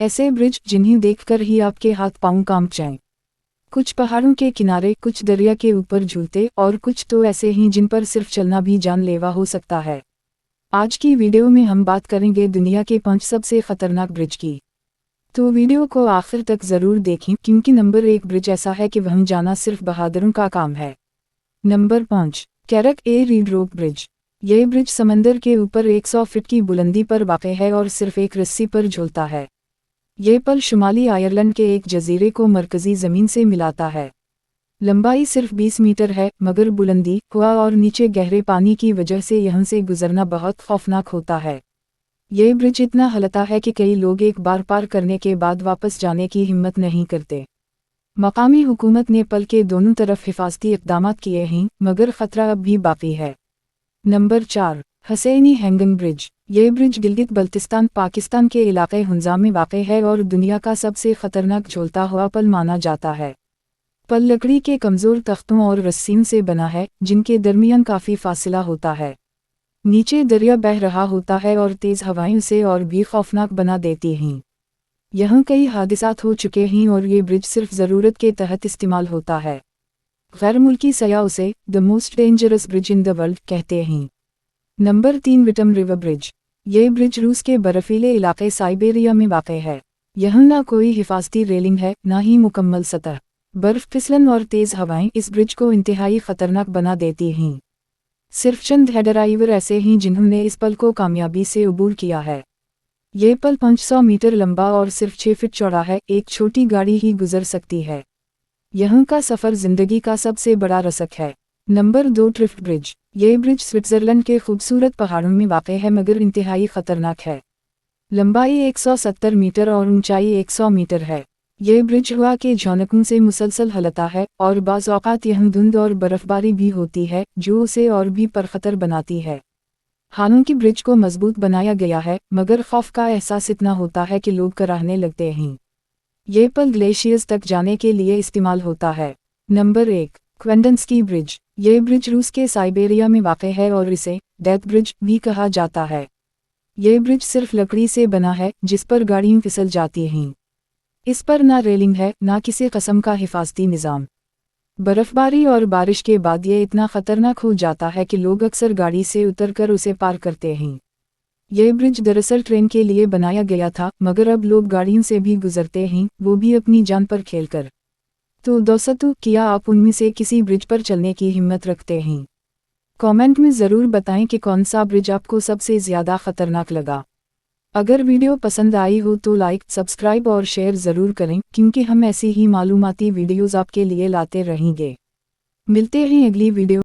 ऐसे ब्रिज जिन्हें देखकर ही आपके हाथ पांव कांप जाएं। कुछ पहाड़ों के किनारे, कुछ दरिया के ऊपर झूलते और कुछ तो ऐसे ही जिन पर सिर्फ चलना भी जानलेवा हो सकता है। आज की वीडियो में हम बात करेंगे दुनिया के 5 सबसे खतरनाक ब्रिज की। तो वीडियो को आखिर तक ज़रूर देखें क्योंकि नंबर 1 ब्रिज ऐसा है कि वहाँ जाना सिर्फ बहादुरों का काम है। Number 5, कैरक A read rope bridge. यह ब्रिज समंदर के ऊपर 100 फीट की बुलंदी पर वाक़ है और सिर्फ एक रस्सी पर झूलता है। ये पल शुमाली आयरलैंड के एक जजीरे को मरकज़ी ज़मीन से मिलाता है। लंबाई सिर्फ 20 मीटर है, मगर बुलंदी, हवा और नीचे गहरे पानी की वजह से यहाँ से गुजरना बहुत खौफनाक होता है। ये ब्रिज इतना हिलता है कि कई लोग एक बार पार करने के बाद वापस जाने की हिम्मत नहीं करते। मकामी हुकूमत ने पल के दोनों तरफ हिफाजती इक़दामात किए हैं, मगर ख़तरा अब भी बाकी है। Number 4, Husaini hanging bridge. ये ब्रिज गिलगित बल्तिस्तान पाकिस्तान के इलाके हुंजा में वाक़ है और दुनिया का सबसे ख़तरनाक झूलता हुआ पल माना जाता है। पल लकड़ी के कमज़ोर तख्तों और रस्सियों से बना है, जिनके दरमियान काफ़ी फासला होता है। नीचे दरिया बह रहा होता है और तेज़ हवाएं उसे और भी खौफनाक बना देती हैं। यहाँ कई हादसात हो चुके हैं और ये ब्रिज सिर्फ ज़रूरत के तहत इस्तेमाल होता है। गैर मुल्की सयाह उसे the most dangerous bridge in the world कहते हैं। Number 3, Vitim river bridge. ये ब्रिज रूस के बर्फीले इलाके साइबेरिया में वाक़ है। यहाँ ना कोई हिफाजती रेलिंग है, ना ही मुकम्मल सतह। बर्फ, फिसलन और तेज़ हवाएं इस ब्रिज को इंतहाई ख़तरनाक बना देती हैं। सिर्फ चंद ड्राइवर ऐसे हैं जिन्होंने इस पल को कामयाबी से अबूर किया है। ये पल 500 मीटर लंबा और सिर्फ 6 फीट चौड़ा है, एक छोटी गाड़ी ही गुजर सकती है। यहाँ का सफ़र ज़िंदगी का सबसे बड़ा रसक है। Number 2, Trift bridge. ये ब्रिज स्विट्ज़रलैंड के खूबसूरत पहाड़ों में वाक़ है, मगर इंतहाई ख़तरनाक है। लंबाई 170 मीटर और ऊंचाई 100 मीटर है। ये ब्रिज हवा के झोंकों से मुसलसल हिलता है और बाज़ औक़ात यहाँ धुंध और बर्फ़बारी भी होती है, जो उसे और भी परखतर बनाती है। हालांकि ब्रिज को मजबूत बनाया गया है, मगर खौफ का एहसास इतना होता है कि लोग कराहने लगते हैं। ये पल ग्लेशियर्स तक जाने के लिए इस्तेमाल होता है। Number 1, Kuandinsky bridge. ये ब्रिज रूस के साइबेरिया में वाक़ है और इसे डेथ ब्रिज भी कहा जाता है। ये ब्रिज सिर्फ लकड़ी से बना है, जिस पर गाड़ियाँ फिसल जाती हैं। इस पर ना रेलिंग है, ना किसी किस्म का हिफाजती निज़ाम। बर्फ़बारी और बारिश के बाद ये इतना ख़तरनाक हो जाता है कि लोग अक्सर गाड़ी से उतरकर उसे पार करते हैं। यह ब्रिज दरअसल ट्रेन के लिए बनाया गया था, मगर अब लोग गाड़ियों से भी गुजरते हैं, वो भी अपनी जान पर खेलकर। तो दोस्तों, क्या आप उनमें से किसी ब्रिज पर चलने की हिम्मत रखते हैं? कमेंट में ज़रूर बताएं कि कौन सा ब्रिज आपको सबसे ज़्यादा ख़तरनाक लगा। अगर वीडियो पसंद आई हो तो लाइक, सब्सक्राइब और शेयर ज़रूर करें, क्योंकि हम ऐसी ही मालूमाती वीडियोज़ आपके लिए लाते रहेंगे। मिलते हैं अगली वीडियो